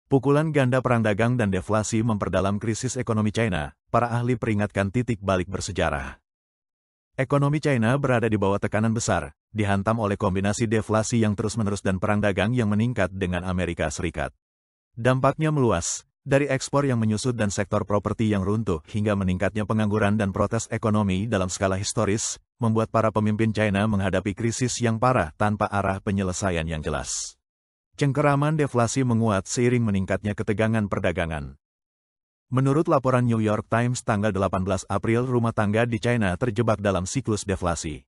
Pukulan ganda perang dagang dan deflasi memperdalam krisis ekonomi China, para ahli peringatkan titik balik bersejarah. Ekonomi China berada di bawah tekanan besar, dihantam oleh kombinasi deflasi yang terus-menerus dan perang dagang yang meningkat dengan Amerika Serikat. Dampaknya meluas, dari ekspor yang menyusut dan sektor properti yang runtuh hingga meningkatnya pengangguran dan protes ekonomi dalam skala historis, membuat para pemimpin China menghadapi krisis yang parah tanpa arah penyelesaian yang jelas. Cengkeraman deflasi menguat seiring meningkatnya ketegangan perdagangan. Menurut laporan New York Times tanggal 18 April, rumah tangga di China terjebak dalam siklus deflasi.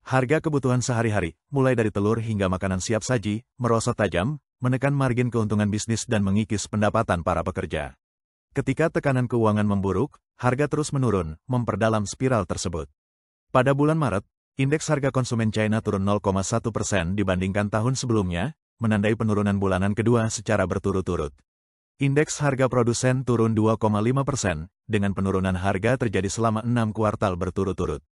Harga kebutuhan sehari-hari, mulai dari telur hingga makanan siap saji, merosot tajam, menekan margin keuntungan bisnis dan mengikis pendapatan para pekerja. Ketika tekanan keuangan memburuk, harga terus menurun, memperdalam spiral tersebut. Pada bulan Maret, indeks harga konsumen China turun 0,1% dibandingkan tahun sebelumnya, menandai penurunan bulanan kedua secara berturut-turut. Indeks harga produsen turun 2,5%, dengan penurunan harga terjadi selama 6 kuartal berturut-turut.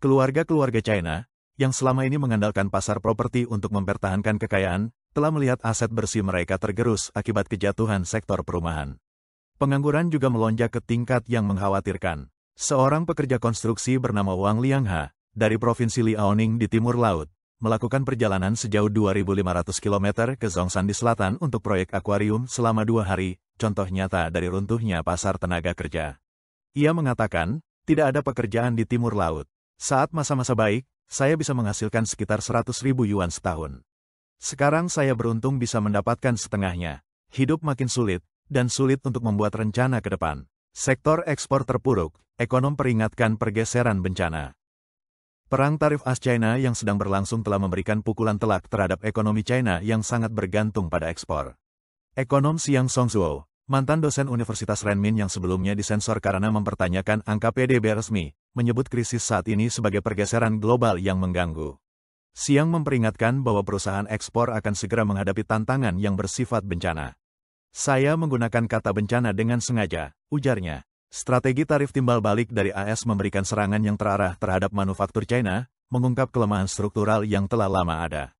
Keluarga-keluarga China, yang selama ini mengandalkan pasar properti untuk mempertahankan kekayaan, telah melihat aset bersih mereka tergerus akibat kejatuhan sektor perumahan. Pengangguran juga melonjak ke tingkat yang mengkhawatirkan. Seorang pekerja konstruksi bernama Wang Liangha, dari Provinsi Liaoning di Timur Laut, melakukan perjalanan sejauh 2.500 km ke Zhongshan di selatan untuk proyek akuarium selama 2 hari, contoh nyata dari runtuhnya pasar tenaga kerja. Ia mengatakan, tidak ada pekerjaan di Timur Laut. Saat masa-masa baik, saya bisa menghasilkan sekitar 100.000 yuan setahun. Sekarang saya beruntung bisa mendapatkan setengahnya. Hidup makin sulit, dan sulit untuk membuat rencana ke depan. Sektor ekspor terpuruk, ekonom peringatkan pergeseran bencana. Perang tarif AS-China yang sedang berlangsung telah memberikan pukulan telak terhadap ekonomi China yang sangat bergantung pada ekspor. Ekonom Xiang Songzuo, mantan dosen Universitas Renmin yang sebelumnya disensor karena mempertanyakan angka PDB resmi, menyebut krisis saat ini sebagai pergeseran global yang mengganggu. Xiang memperingatkan bahwa perusahaan ekspor akan segera menghadapi tantangan yang bersifat bencana. Saya menggunakan kata bencana dengan sengaja, ujarnya. Strategi tarif timbal balik dari AS memberikan serangan yang terarah terhadap manufaktur China, mengungkap kelemahan struktural yang telah lama ada.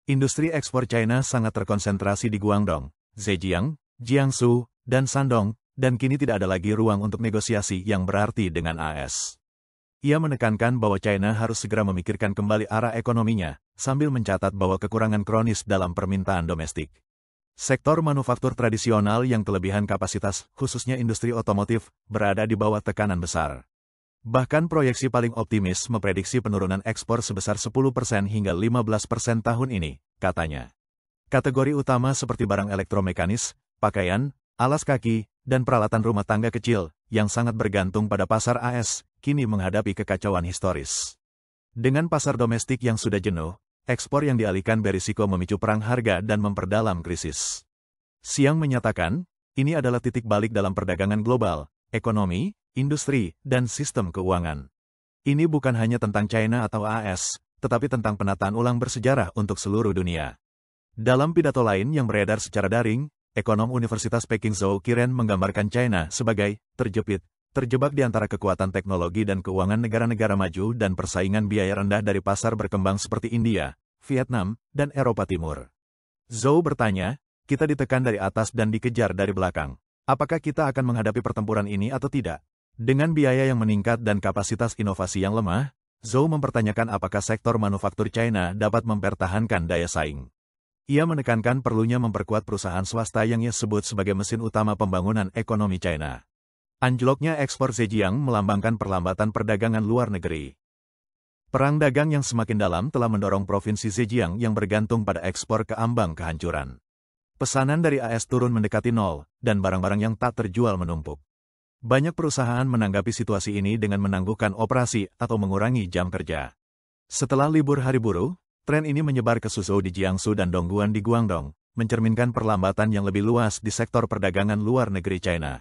Industri ekspor China sangat terkonsentrasi di Guangdong, Zhejiang, Jiangsu, dan Shandong, dan kini tidak ada lagi ruang untuk negosiasi yang berarti dengan AS. Ia menekankan bahwa China harus segera memikirkan kembali arah ekonominya, sambil mencatat bahwa kekurangan kronis dalam permintaan domestik. Sektor manufaktur tradisional yang kelebihan kapasitas, khususnya industri otomotif, berada di bawah tekanan besar. Bahkan proyeksi paling optimis memprediksi penurunan ekspor sebesar 10% hingga 15% tahun ini, katanya. Kategori utama seperti barang elektromekanis, pakaian, alas kaki, dan peralatan rumah tangga kecil, yang sangat bergantung pada pasar AS, kini menghadapi kekacauan historis. Dengan pasar domestik yang sudah jenuh, ekspor yang dialihkan berisiko memicu perang harga dan memperdalam krisis. Xiang menyatakan, ini adalah titik balik dalam perdagangan global, ekonomi, industri, dan sistem keuangan. Ini bukan hanya tentang China atau AS, tetapi tentang penataan ulang bersejarah untuk seluruh dunia. Dalam pidato lain yang beredar secara daring, ekonom Universitas Peking Zhou Qiren menggambarkan China sebagai terjebak di antara kekuatan teknologi dan keuangan negara-negara maju dan persaingan biaya rendah dari pasar berkembang seperti India, Vietnam, dan Eropa Timur. Zhou bertanya, kita ditekan dari atas dan dikejar dari belakang. Apakah kita akan menghadapi pertempuran ini atau tidak? Dengan biaya yang meningkat dan kapasitas inovasi yang lemah, Zhou mempertanyakan apakah sektor manufaktur China dapat mempertahankan daya saing. Ia menekankan perlunya memperkuat perusahaan swasta yang ia sebut sebagai mesin utama pembangunan ekonomi China. Anjloknya ekspor Zhejiang melambangkan perlambatan perdagangan luar negeri. Perang dagang yang semakin dalam telah mendorong provinsi Zhejiang yang bergantung pada ekspor ke ambang kehancuran. Pesanan dari AS turun mendekati nol, dan barang-barang yang tak terjual menumpuk. Banyak perusahaan menanggapi situasi ini dengan menangguhkan operasi atau mengurangi jam kerja. Setelah libur hari buruh, tren ini menyebar ke Suzhou di Jiangsu dan Dongguan di Guangdong, mencerminkan perlambatan yang lebih luas di sektor perdagangan luar negeri China.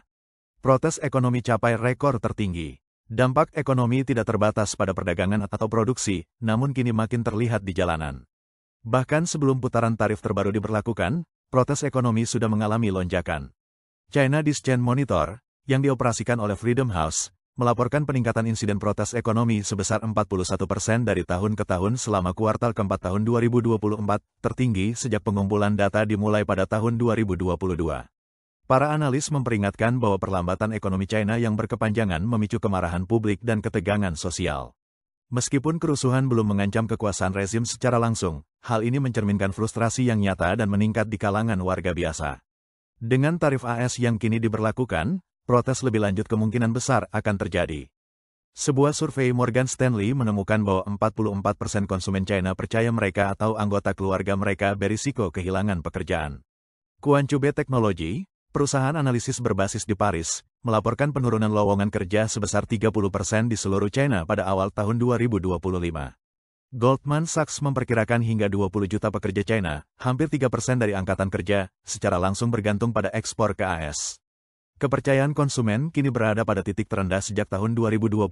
Protes ekonomi capai rekor tertinggi. Dampak ekonomi tidak terbatas pada perdagangan atau produksi, namun kini makin terlihat di jalanan. Bahkan sebelum putaran tarif terbaru diberlakukan, protes ekonomi sudah mengalami lonjakan. China Discern Monitor, yang dioperasikan oleh Freedom House, melaporkan peningkatan insiden protes ekonomi sebesar 41% dari tahun ke tahun selama kuartal keempat tahun 2024, tertinggi sejak pengumpulan data dimulai pada tahun 2022. Para analis memperingatkan bahwa perlambatan ekonomi China yang berkepanjangan memicu kemarahan publik dan ketegangan sosial. Meskipun kerusuhan belum mengancam kekuasaan rezim secara langsung, hal ini mencerminkan frustrasi yang nyata dan meningkat di kalangan warga biasa. Dengan tarif AS yang kini diberlakukan, protes lebih lanjut kemungkinan besar akan terjadi. Sebuah survei Morgan Stanley menemukan bahwa 44% konsumen China percaya mereka atau anggota keluarga mereka berisiko kehilangan pekerjaan. Kuancube Technology, perusahaan analisis berbasis di Paris, melaporkan penurunan lowongan kerja sebesar 30% di seluruh China pada awal tahun 2025. Goldman Sachs memperkirakan hingga 20 juta pekerja China, hampir 3% dari angkatan kerja, secara langsung bergantung pada ekspor ke AS. Kepercayaan konsumen kini berada pada titik terendah sejak tahun 2022,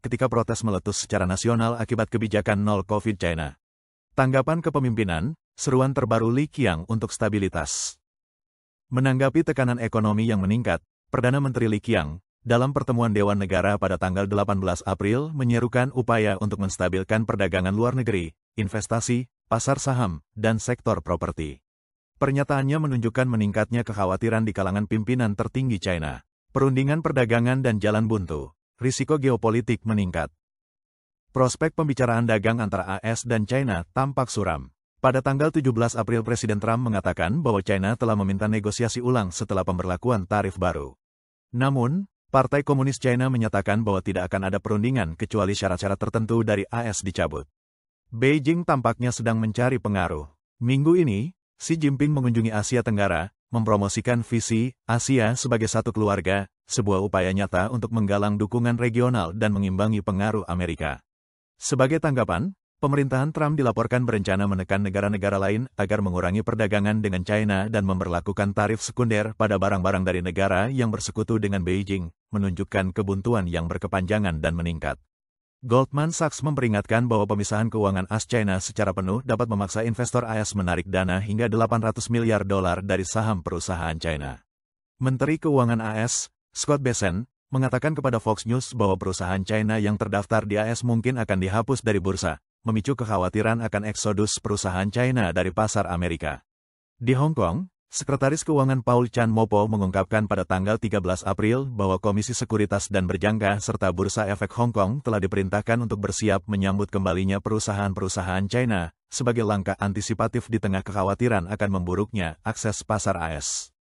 ketika protes meletus secara nasional akibat kebijakan nol COVID China. Tanggapan kepemimpinan, seruan terbaru Li Qiang untuk stabilitas. Menanggapi tekanan ekonomi yang meningkat, Perdana Menteri Li Qiang, dalam pertemuan Dewan Negara pada tanggal 18 April menyerukan upaya untuk menstabilkan perdagangan luar negeri, investasi, pasar saham, dan sektor properti. Pernyataannya menunjukkan meningkatnya kekhawatiran di kalangan pimpinan tertinggi China. Perundingan perdagangan dan jalan buntu, risiko geopolitik meningkat. Prospek pembicaraan dagang antara AS dan China tampak suram. Pada tanggal 17 April Presiden Trump mengatakan bahwa China telah meminta negosiasi ulang setelah pemberlakuan tarif baru. Namun, Partai Komunis China menyatakan bahwa tidak akan ada perundingan kecuali syarat-syarat tertentu dari AS dicabut. Beijing tampaknya sedang mencari pengaruh. Minggu ini, Xi Jinping mengunjungi Asia Tenggara, mempromosikan visi Asia sebagai satu keluarga, sebuah upaya nyata untuk menggalang dukungan regional dan mengimbangi pengaruh Amerika. Sebagai tanggapan, pemerintahan Trump dilaporkan berencana menekan negara-negara lain agar mengurangi perdagangan dengan China dan memberlakukan tarif sekunder pada barang-barang dari negara yang bersekutu dengan Beijing, menunjukkan kebuntuan yang berkepanjangan dan meningkat. Goldman Sachs memperingatkan bahwa pemisahan keuangan AS China secara penuh dapat memaksa investor AS menarik dana hingga $800 miliar dari saham perusahaan China. Menteri Keuangan AS, Scott Bessent, mengatakan kepada Fox News bahwa perusahaan China yang terdaftar di AS mungkin akan dihapus dari bursa, memicu kekhawatiran akan eksodus perusahaan China dari pasar Amerika. Di Hong Kong, Sekretaris Keuangan Paul Chan Mo-po mengungkapkan pada tanggal 13 April bahwa Komisi Sekuritas dan Berjangka serta Bursa Efek Hong Kong telah diperintahkan untuk bersiap menyambut kembalinya perusahaan-perusahaan China sebagai langkah antisipatif di tengah kekhawatiran akan memburuknya akses pasar AS.